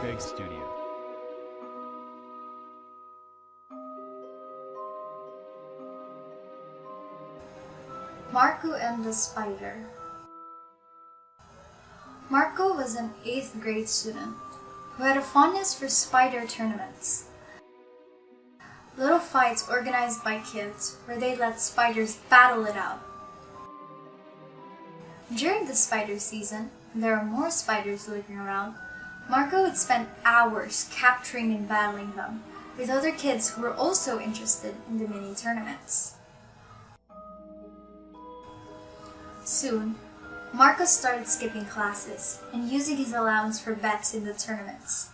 Big Studio. Marku and the Spider. Marku was an 8th grade student who had a fondness for spider tournaments. Little fights organized by kids where they let spiders battle it out. During the spider season, when there are more spiders lurking around, Marku would spend hours capturing and battling them with other kids who were also interested in the mini tournaments. Soon, Marku started skipping classes and using his allowance for bets in the tournaments.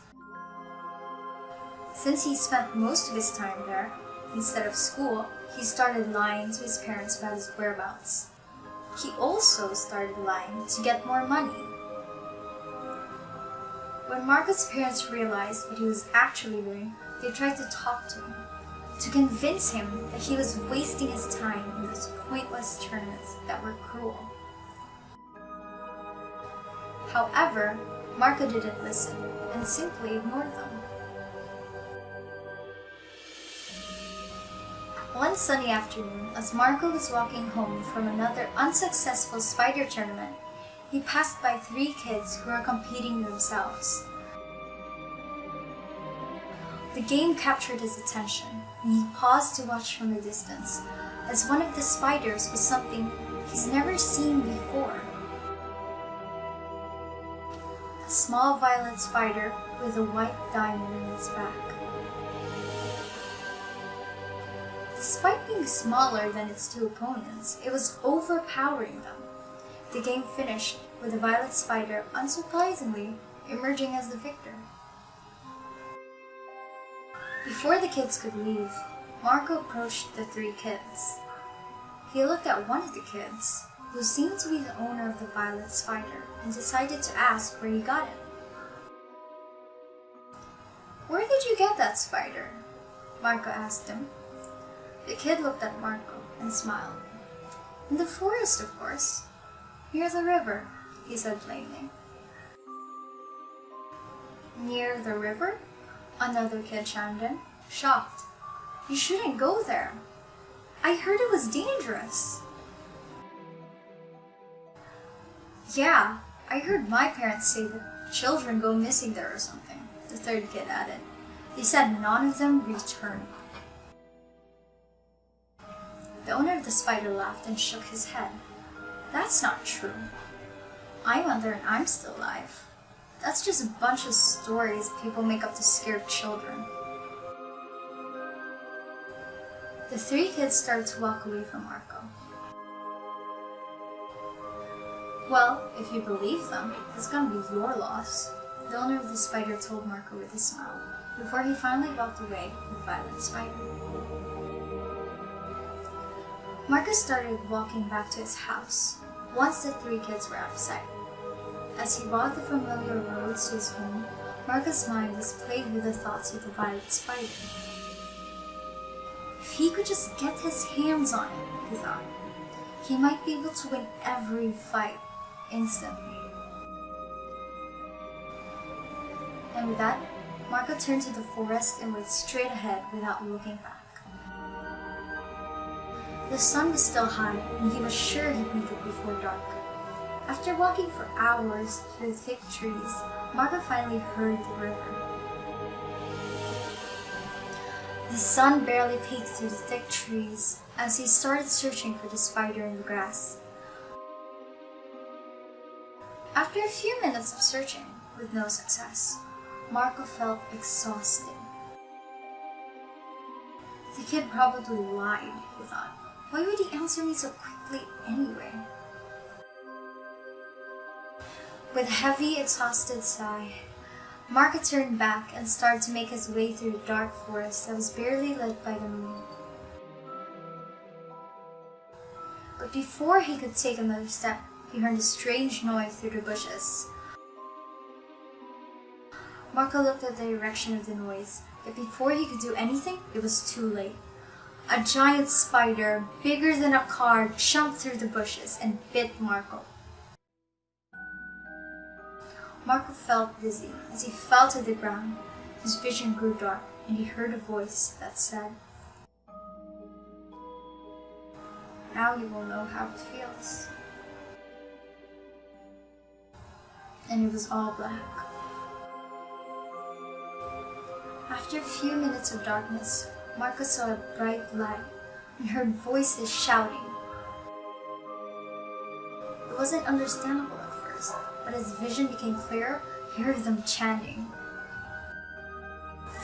Since he spent most of his time there, instead of school, he started lying to his parents about his whereabouts. He also started lying to get more money. When Marku's parents realized what he was actually doing, they tried to talk to him, to convince him that he was wasting his time in those pointless tournaments that were cruel. However, Marku didn't listen and simply ignored them. One sunny afternoon, as Marku was walking home from another unsuccessful spider tournament, he passed by 3 kids who were competing themselves. The game captured his attention, and he paused to watch from a distance, as one of the spiders was something he's never seen before. A small violet spider with a white diamond in its back. Despite being smaller than its 2 opponents, it was overpowering them. The game finished with the violet spider, unsurprisingly, emerging as the victor. Before the kids could leave, Marku approached the 3 kids. He looked at one of the kids, who seemed to be the owner of the violet spider, and decided to ask where he got it. "Where did you get that spider?" Marku asked him. The kid looked at Marku and smiled. "In the forest, of course. Near the river," he said plainly. "Near the river?" Another kid chimed in, shocked. "You shouldn't go there. I heard it was dangerous." "Yeah, I heard my parents say that children go missing there or something," the 3rd kid added. "They said none of them returned." The owner of the spider laughed and shook his head. "That's not true. I went there and I'm still alive. That's just a bunch of stories people make up to scare children." The 3 kids started to walk away from Marku. "Well, if you believe them, it's gonna be your loss," the owner of the spider told Marku with a smile, before he finally walked away with Violet Spider. Marku started walking back to his house, once the 3 kids were out of sight. As he walked the familiar roads to his home, Marku's mind was plagued with the thoughts of the violet spider. If he could just get his hands on it, he thought, he might be able to win every fight instantly. And with that, Marku turned to the forest and went straight ahead without looking back. The sun was still high, and he was sure he'd make it before dark. After walking for hours through thick trees, Marku finally heard the river. The sun barely peeked through the thick trees as he started searching for the spider in the grass. After a few minutes of searching, with no success, Marku felt exhausted. The kid probably lied, he thought. Why would he answer me so quickly anyway? With a heavy, exhausted sigh, Marku turned back and started to make his way through the dark forest that was barely lit by the moon. But before he could take another step, he heard a strange noise through the bushes. Marku looked at the direction of the noise, yet before he could do anything, it was too late. A giant spider, bigger than a car, jumped through the bushes and bit Marku. Marku felt dizzy. As he fell to the ground, his vision grew dark, and he heard a voice that said, "Now you will know how it feels." And it was all black. After a few minutes of darkness, Marku saw a bright light and heard voices shouting. It wasn't understandable at first, but as vision became clearer, he heard them chanting,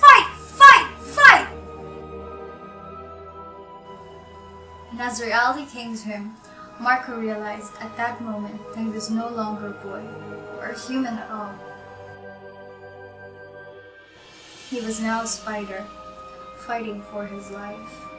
"Fight! Fight! Fight!" And as reality came to him, Marku realized at that moment that he was no longer a boy, or a human at all. He was now a spider, fighting for his life.